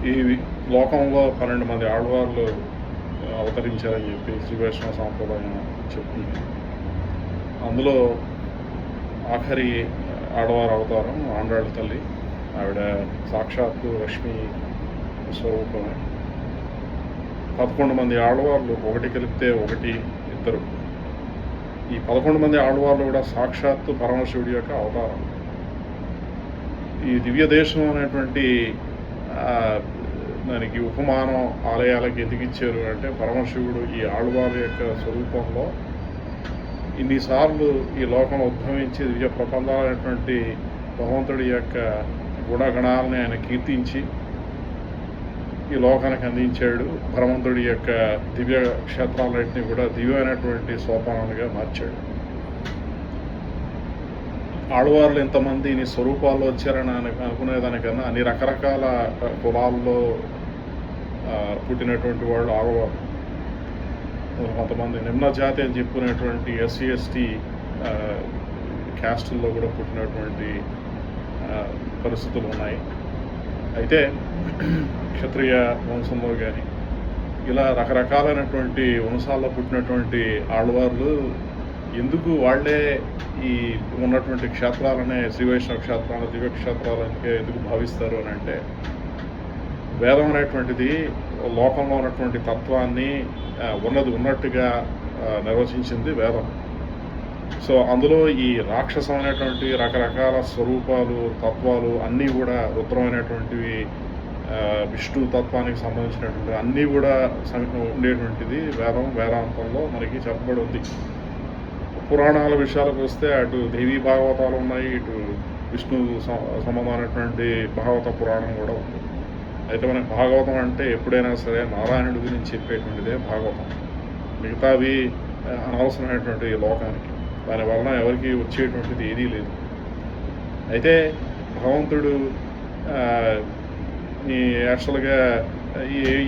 ఈ లోకంలో 12 మంది ఆడవాళ్ళు అవతరించారని చెప్పి శ్రీ వైష్ణవ సాంప్రదాయం చెప్తుంది. అందులో ఆఖరి ఆడవారు అవతారం ఆండ్రాళ్ళ తల్లి. ఆవిడ సాక్షాత్తు లక్ష్మీ స్వరూపమే. 11 మంది ఆడవాళ్ళు, ఒకటి కలిపితే ఒకటి ఇద్దరు. ఈ 11 మంది ఆడవాళ్ళు కూడా సాక్షాత్తు పరమశివుడి యొక్క అవతారం. ఈ దివ్య దేశం అనేటువంటి దానికి ఉపమానం ఆలయాలకు ఎందుకు ఇచ్చారు అంటే, పరమశివుడు ఈ ఆళ్వాళ్ళ యొక్క స్వరూపంలో ఇన్నిసార్లు ఈ లోకంలో ఉద్భవించి దివ్య ప్రబంధాలైనటువంటి భగవంతుడి యొక్క గుణగణాలని ఆయన కీర్తించి ఈ లోకానికి అందించాడు. భగవంతుడి యొక్క దివ్య క్షేత్రాలన్నింటినీ కూడా దివ్యమైనటువంటి సోపానాలుగా మార్చాడు. ఆడవాళ్ళు ఎంతమంది నీ స్వరూపాల్లో వచ్చారని అనుకునేదానికన్నా అన్ని రకరకాల కులాల్లో పుట్టినటువంటి వాళ్ళు ఆడవాళ్ళు. కొంతమంది నిమ్న జాతి అని చెప్పుకునేటువంటి ఎస్సీ ఎస్టీ క్యాస్టుల్లో కూడా పుట్టినటువంటి పరిస్థితులు ఉన్నాయి. అయితే క్షత్రియ వంశంలో కానీ ఇలా రకరకాలైనటువంటి వంశాల్లో పుట్టినటువంటి ఆళ్వార్లు ఎందుకు వాళ్ళే ఈ ఉన్నటువంటి క్షేత్రాలనే శ్రీ వైష్ణవ క్షేత్రాలు దివ్య క్షేత్రాలకే ఎందుకు భావిస్తారు అని అంటే, వేదం అనేటువంటిది లోకంలో ఉన్నటువంటి తత్వాన్ని ఉన్నది ఉన్నట్టుగా నిర్వచించింది వేదం. సో అందులో ఈ రాక్షసమైనటువంటి రకరకాల స్వరూపాలు తత్వాలు అన్నీ కూడా రుద్రమైనటువంటివి, విష్ణు తత్వానికి సంబంధించినటువంటి అన్నీ కూడా ఉండేటువంటిది వేదాంతంలో మనకి చెప్పబడి ఉంది. పురాణాల విషయాలకు వస్తే అటు దేవీ భాగవతాలు ఉన్నాయి, ఇటు విష్ణు సంబంధమైనటువంటి భాగవత పురాణం కూడా ఉంది. అయితే మనకి భాగవతం అంటే ఎప్పుడైనా సరే నారాయణుడి గురించి చెప్పేటువంటిదే భాగవతం. మిగతావి అనవసరమైనటువంటి లోకానికి, దానివలన ఎవరికి వచ్చేటువంటిది ఏదీ లేదు. అయితే భగవంతుడు ఈ యాక్చువల్గా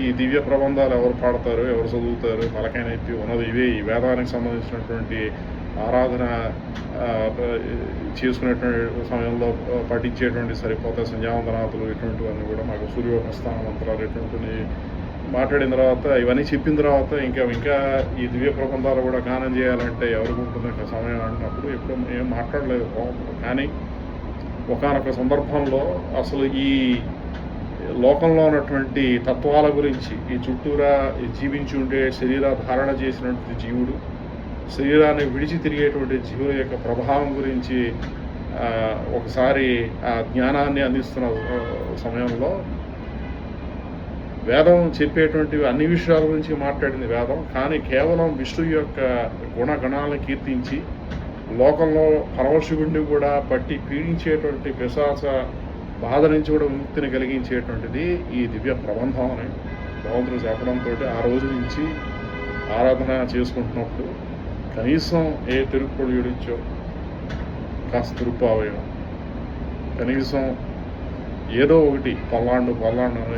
ఈ దివ్య ప్రబంధాలు ఎవరు పాడతారు, ఎవరు చదువుతారు, తలకైన ఎత్తి ఉన్నది ఇవే. ఈ వేదానికి సంబంధించినటువంటి ఆరాధన చేసుకునేటువంటి సమయంలో పఠించేటువంటి సరిపోతే సంధ్యావందనాథులు ఇటువంటివన్నీ కూడా మాకు సూర్యోపస్థాన మంత్రాలు ఇటువంటివి మాట్లాడిన తర్వాత, ఇవన్నీ చెప్పిన తర్వాత ఇంకా ఈ దివ్య ప్రబంధాలు కూడా గానం చేయాలంటే ఎవరికి ఉంటుంది సమయం అంటున్నప్పుడు ఎప్పుడు ఏం మాట్లాడలేదు. కానీ ఒకానొక సందర్భంలో అసలు ఈ లోకంలో ఉన్నటువంటి తత్వాల గురించి, ఈ చుట్టూరా జీవించి ఉండే శరీర ధారణ చేసినటువంటి జీవుడు, శరీరాన్ని విడిచి తిరిగేటువంటి జీవుల యొక్క ప్రభావం గురించి ఒకసారి ఆ జ్ఞానాన్ని అందిస్తున్న సమయంలో వేదం చెప్పేటువంటివి అన్ని విషయాల గురించి మాట్లాడింది వేదం. కానీ కేవలం విష్ణు యొక్క గుణగణాలను కీర్తించి లోకంలో పరమశివుడిని కూడా పట్టి పీడించేటువంటి పిశాచ బాధ నుంచి కూడా ముక్తిని కలిగించేటువంటిది ఈ దివ్య ప్రబంధం అని భగవంతుడు చెప్పడంతో ఆ రోజు నుంచి ఆరాధన చేసుకుంటున్నప్పుడు కనీసం ఏ తిరుప్పొడి ఇడిచో కాస్త తిరుప్పావయం, కనీసం ఏదో ఒకటి పల్లాండు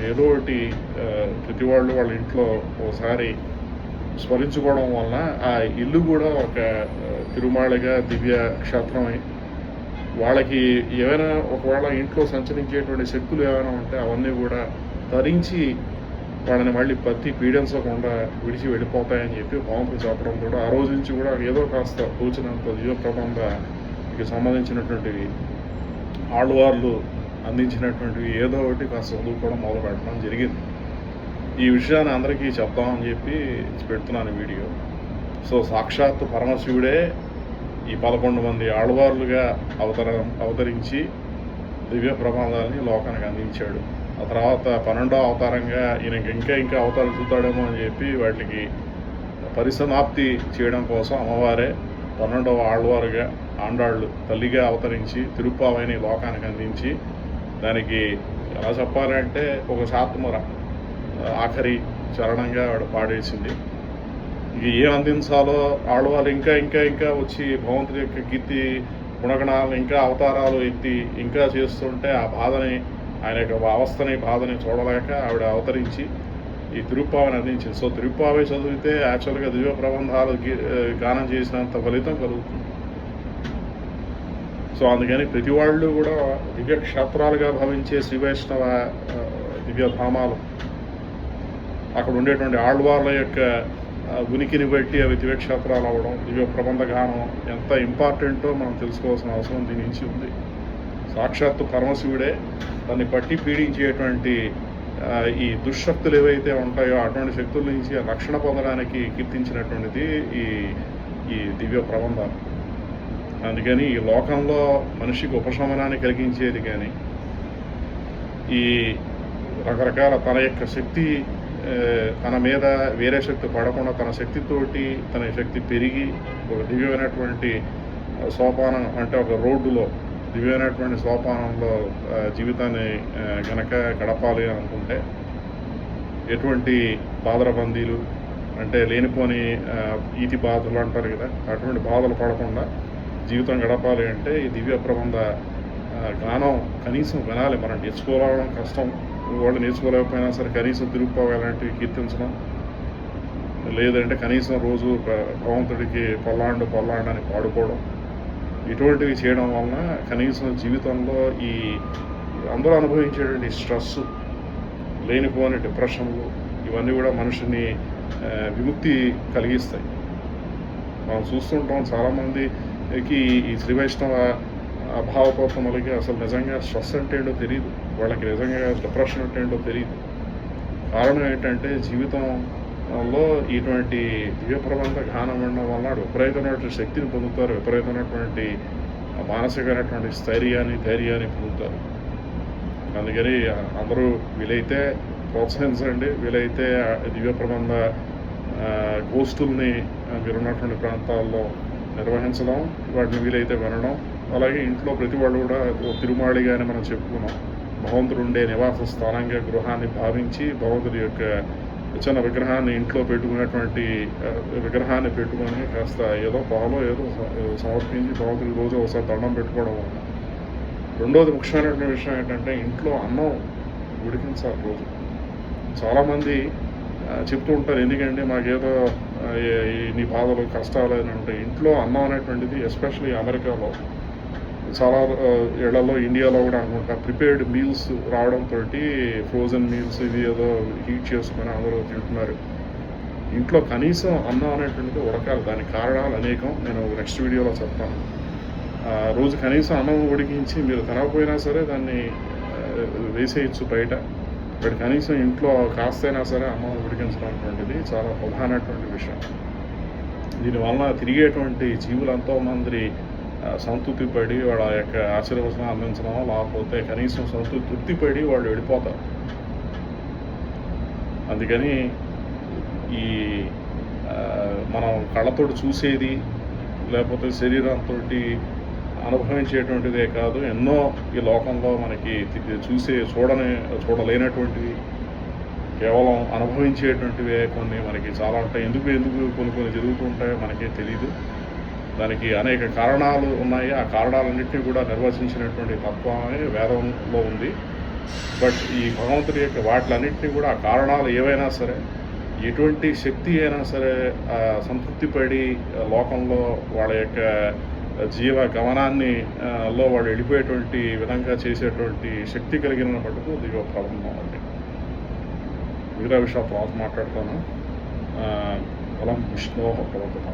ఏదో ఒకటి ప్రతి వాళ్ళ ఇంట్లో ఒకసారి స్మరించుకోవడం వలన ఆ ఇల్లు కూడా ఒక తిరుమాళగా దివ్య క్షేత్రమై వాళ్ళకి ఏమైనా ఒకవేళ ఇంట్లో సంచరించేటువంటి శక్తులు ఏమైనా ఉంటే అవన్నీ కూడా ధరించి వాళ్ళని మళ్ళీ పత్తి పీడించకుండా విడిచి వెళ్ళిపోతాయని చెప్పి భగవంతుడు చెప్పడం కూడా ఆ రోజు నుంచి కూడా ఏదో కాస్త తోచినంత దివ్య ప్రబంధకి సంబంధించినటువంటివి ఆళ్వార్లు అందించినటువంటివి ఏదో ఒకటి కాస్త చదువుకోవడం మొదలు పెట్టడం జరిగింది. ఈ విషయాన్ని అందరికీ చెప్దామని చెప్పి పెడుతున్నాను వీడియో. సో సాక్షాత్తు పరమశివుడే ఈ 11 మంది ఆళ్వార్లుగా అవతరించి దివ్య ప్రబంధాలని లోకానికి అందించాడు. ఆ తర్వాత 12వ అవతారంగా ఈయనకి ఇంకా అవతారాలు చూతాడేమో అని చెప్పి వాటికి పరిసమాప్తి చేయడం కోసం అమ్మవారే 12వ ఆళ్వారుగా ఆండాళ్ళు తల్లిగా అవతరించి తిరుప్పావైని లోకానికి అందించి, దానికి ఎలా చెప్పాలంటే ఒక శాత్మర ఆఖరి చరణంగా ఆవిడ పాడేసింది. ఇక ఏం అందించాలో ఆళ్వాళ్ళు ఇంకా వచ్చి భగవంతుడి యొక్క కీర్తి గుణగణాలను ఇంకా అవతారాలు ఎత్తి ఇంకా చేస్తుంటే ఆ బాధని, ఆయన యొక్క బాధని చూడలేక ఆవిడ అవతరించి ఈ తిరుప్పావని అందించింది. సో తిరుప్పావై చదివితే యాక్చువల్గా దివ్య ప్రబంధాలు గానం చేసినంత ఫలితం కలుగుతుంది. సో అందుకని ప్రతి వాళ్ళు కూడా దివ్య క్షేత్రాలుగా భావించే శ్రీ వైష్ణవ దివ్యధామాలు, అక్కడ ఉండేటువంటి ఆళ్వార్ల యొక్క ఉనికిని బట్టి అవి దివ్యక్షేత్రాలు అవ్వడం, దివ్య ప్రబంధ గానం ఎంత ఇంపార్టెంటో మనం తెలుసుకోవాల్సిన అవసరం దీని నుంచి ఉంది. సాక్షాత్తు పరమశివుడే దాన్ని పట్టి పీడించేటువంటి ఈ దుశ్శక్తులు ఏవైతే ఉంటాయో అటువంటి శక్తుల నుంచి రక్షణ పొందడానికి కీర్తించినటువంటిది ఈ ఈ దివ్య ప్రబంధాలు. అందుకని ఈ లోకంలో మనిషికి ఉపశమనాన్ని కలిగించేది కానీ ఈ రకరకాల తన యొక్క శక్తి తన మీద వేరే శక్తి పడకుండా తన శక్తితోటి తన శక్తి పెరిగి ఒక దివ్యమైనటువంటి సోపానం, అంటే ఒక రోడ్డులో దివ్యమైనటువంటి సోపానంలో జీవితాన్ని గనక గడపాలి అనుకుంటే ఎటువంటి బాధరబందీలు, అంటే లేనిపోని ఈతి బాధలు అంటారు కదా, అటువంటి బాధలు పడకుండా జీవితం గడపాలి అంటే ఈ దివ్య ప్రబంధ గానం కనీసం వినాలి. మనం నేర్చుకోవడం కష్టం, వాళ్ళు నేర్చుకోలేకపోయినా సరే కనీసం తిరుగుపోవాలి అలాంటివి కీర్తించడం, లేదంటే కనీసం రోజు భగవంతుడికి పొల్లాండు అని పాడుకోవడం, ఇటువంటివి చేయడం వలన కనీసం జీవితంలో ఈ అందరూ అనుభవించేటువంటి స్ట్రెస్, లేనిపోని డిప్రెషన్లు ఇవన్నీ కూడా మనిషిని విముక్తి కలిగిస్తాయి. మనం చూస్తుంటాం చాలామందికి ఈ శ్రీ వైష్ణవ భావపోతములకి అసలు నిజంగా స్ట్రెస్ అంటే ఏంటో తెలియదు, వాళ్ళకి నిజంగా డిప్రెషన్ అంటే ఏంటో తెలియదు. కారణం ఏంటంటే జీవితంలో ఇటువంటి దివ్య ప్రబంధ గానం ఉండడం వల్ల విపరీతమైనటువంటి శక్తిని పొందుతారు, విపరీతమైనటువంటి మానసికమైనటువంటి ధైర్యాన్ని పొందుతారు. అందుకని అందరూ వీలైతే ప్రోత్సహించండి, వీలైతే దివ్య ప్రబంధ గోష్ఠుల్ని మీరున్నటువంటి ప్రాంతాల్లో నిర్వహించడం, వాటిని వీలైతే వినడం. అలాగే ఇంట్లో ప్రతి వాళ్ళు కూడా తిరుమాళిగానే మనం చెప్పుకున్నాం, భగవంతుడు ఉండే నివాస స్థానంగా గృహాన్ని భావించి భగవంతుడి యొక్క చిన్న విగ్రహాన్ని ఇంట్లో పెట్టుకునేటువంటి విగ్రహాన్ని పెట్టుకొని కాస్త ఏదో పాలో ఏదో సమర్పించి భగవంతుడి రోజు ఒకసారి దండం పెట్టుకోవడం వల్ల. రెండోది ముఖ్యమైనటువంటి విషయం ఏంటంటే ఇంట్లో అన్నం ఉడికించాలి రోజు. చాలామంది చెప్తూ ఉంటారు, ఎందుకంటే మాకేదో నీ బాధలు కష్టాలు అని ఉంటాయి. ఇంట్లో అన్నం అనేటువంటిది ఎస్పెషల్లీ అమెరికాలో చాలా ఇళ్లలో, ఇండియాలో కూడా అనుకుంటా ప్రిపేర్డ్ మీల్స్ రావడంతో ఫ్రోజన్ మీల్స్ ఇది ఏదో హీట్ చేసుకొని అందరూ తింటున్నారు. ఇంట్లో కనీసం అన్నం అనేటువంటిది ఉడకాలి. దానికి కారణాలు అనేకం, నేను నెక్స్ట్ వీడియోలో చెప్తాను. రోజు కనీసం అన్నం ఉడికించి మీరు తినకపోయినా సరే దాన్ని వేసేయచ్చు బయట, బట్ కనీసం ఇంట్లో కాస్తైనా సరే అన్నం ఉడికించడం అనేటువంటిది చాలా ప్రధానమైనటువంటి విషయం. దీనివలన తిరిగేటువంటి జీవులు ఎంతోమంది సంతృప్తి పడి వాళ్ళ యొక్క ఆశీర్వచనం అందించడం, లేకపోతే కనీసం తృప్తి పడి వాళ్ళు వెళ్ళిపోతారు. అందుకని ఈ మనం కళ్ళతోటి చూసేది లేకపోతే శరీరంతో అనుభవించేటువంటిదే కాదు, ఎన్నో ఈ లోకంలో మనకి చూడలేనటువంటివి, కేవలం అనుభవించేటువంటివే కొన్ని మనకి చాలా ఉంటాయి. ఎందుకు కొన్ని జరుగుతూ ఉంటాయో మనకే తెలియదు. దానికి అనేక కారణాలు ఉన్నాయి. ఆ కారణాలన్నింటినీ కూడా నిర్వచించినటువంటి తత్వమే వేదంలో ఉంది. బట్ ఈ భగవంతుడి యొక్క వాటిలన్నింటినీ కూడా ఆ కారణాలు ఏవైనా సరే, ఎటువంటి శక్తి అయినా సరే సంతృప్తి పడి లోకంలో వాళ్ళ యొక్క జీవ గమనాన్ని లో వాళ్ళు వెళ్ళిపోయేటువంటి విధంగా చేసేటువంటి శక్తి కలిగిన మటుకు దివ్య ప్రబంధం అండి. మిగతా విషయాలు తర్వాత మాట్లాడతాను. బలం విష్ణోః భవతు.